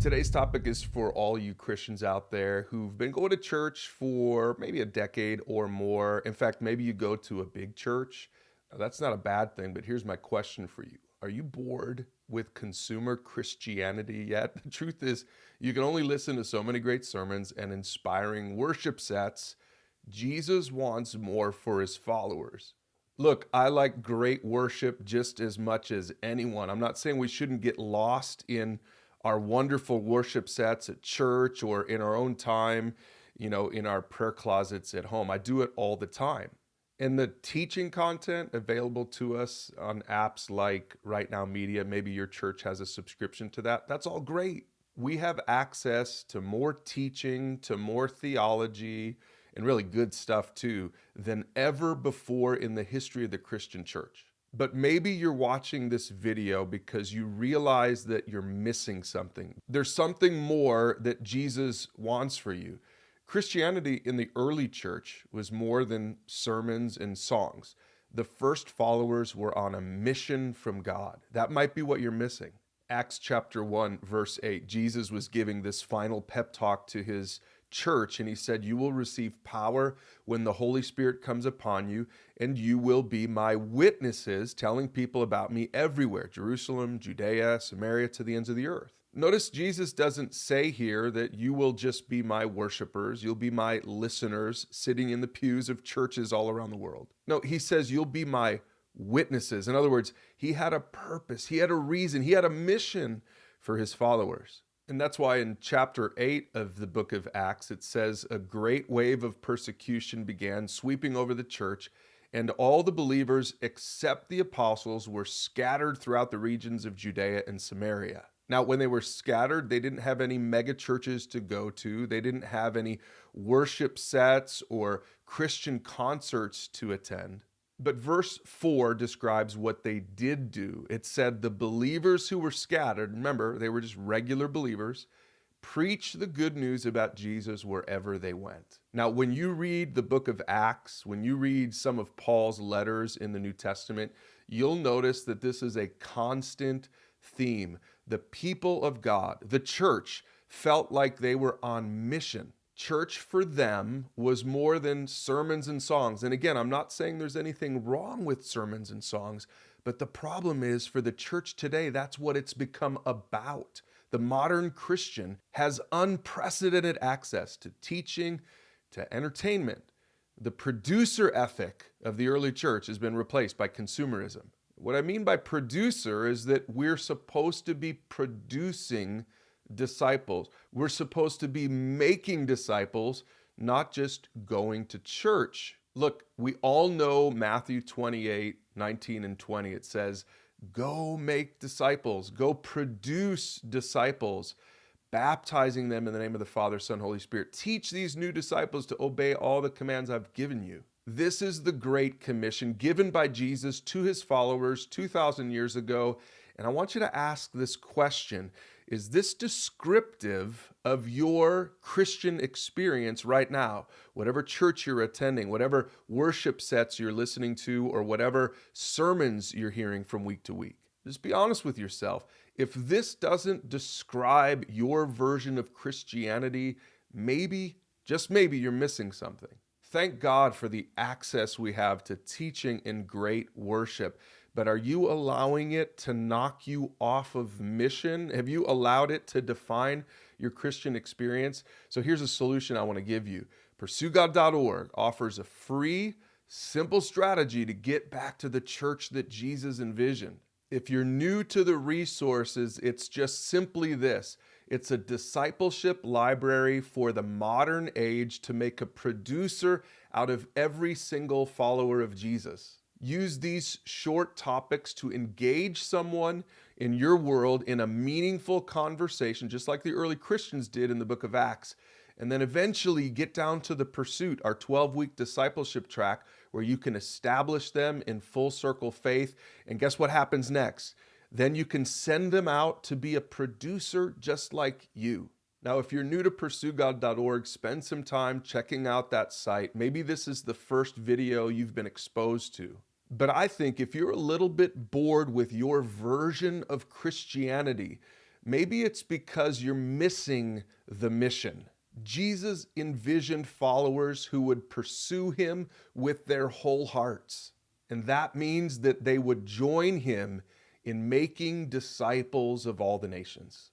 Today's topic is for all you Christians out there who've been going to church for maybe a decade or more. In fact, maybe you go to a big church. Now, that's not a bad thing, but here's my question for you. Are you bored with consumer Christianity yet? The truth is, you can only listen to so many great sermons and inspiring worship sets. Jesus wants more for his followers. Look, I like great worship just as much as anyone. I'm not saying we shouldn't get lost in our wonderful worship sets at church or in our own time, in our prayer closets at home. I do it all the time. And the teaching content available to us on apps like Right Now Media, maybe your church has a subscription to that. That's all great. We have access to more teaching, to more theology, and really good stuff too, than ever before in the history of the Christian church. But maybe you're watching this video because you realize that you're missing something. There's something more that Jesus wants for you. Christianity in the early church was more than sermons and songs. The first followers were on a mission from God. That might be what you're missing. Acts chapter 1, verse 8, Jesus was giving this final pep talk to his church, and he said, "You will receive power when the Holy Spirit comes upon you, and you will be my witnesses, telling people about me everywhere, Jerusalem, Judea, Samaria, to the ends of the earth." Notice Jesus doesn't say here that you will just be my worshipers, you'll be my listeners sitting in the pews of churches all around the world. No, he says you'll be my witnesses. In other words, he had a purpose, he had a reason, he had a mission for his followers. And that's why in chapter 8 of the book of Acts, it says, "A great wave of persecution began sweeping over the church, and all the believers except the apostles were scattered throughout the regions of Judea and Samaria." Now, when they were scattered, they didn't have any mega churches to go to. They didn't have any worship sets or Christian concerts to attend. But verse 4 describes what they did do. It said the believers who were scattered, remember, they were just regular believers, preached the good news about Jesus wherever they went. Now, when you read the book of Acts, when you read some of Paul's letters in the New Testament, you'll notice that this is a constant theme. The people of God, the church, felt like they were on mission. Church for them was more than sermons and songs. And again, I'm not saying there's anything wrong with sermons and songs, but the problem is for the church today, that's what it's become about. The modern Christian has unprecedented access to teaching, to entertainment. The producer ethic of the early church has been replaced by consumerism. What I mean by producer is that we're supposed to be producing disciples. We're supposed to be making disciples, not just going to church. Look, we all know Matthew 28, 19 and 20. It says, "Go make disciples, go produce disciples, baptizing them in the name of the Father, Son, Holy Spirit. Teach these new disciples to obey all the commands I've given you." This is the Great Commission given by Jesus to his followers 2,000 years ago. And I want you to ask this question. Is this descriptive of your Christian experience right now? Whatever church you're attending, whatever worship sets you're listening to, or whatever sermons you're hearing from week to week. Just be honest with yourself. If this doesn't describe your version of Christianity, maybe, just maybe, you're missing something. Thank God for the access we have to teaching and great worship. But are you allowing it to knock you off of mission? Have you allowed it to define your Christian experience? So here's a solution I want to give you. PursueGOD.org offers a free, simple strategy to get back to the church that Jesus envisioned. If you're new to the resources, it's just simply this. It's a discipleship library for the modern age to make a producer out of every single follower of Jesus. Use these short topics to engage someone in your world in a meaningful conversation, just like the early Christians did in the book of Acts. And then eventually get down to the Pursuit, our 12-week discipleship track, where you can establish them in full circle faith. And guess what happens next? Then you can send them out to be a producer just like you. Now, if you're new to PursueGOD.org, spend some time checking out that site. Maybe this is the first video you've been exposed to. But I think if you're a little bit bored with your version of Christianity, Maybe it's because you're missing the mission. Jesus envisioned followers who would pursue him with their whole hearts. And that means that they would join him in making disciples of all the nations.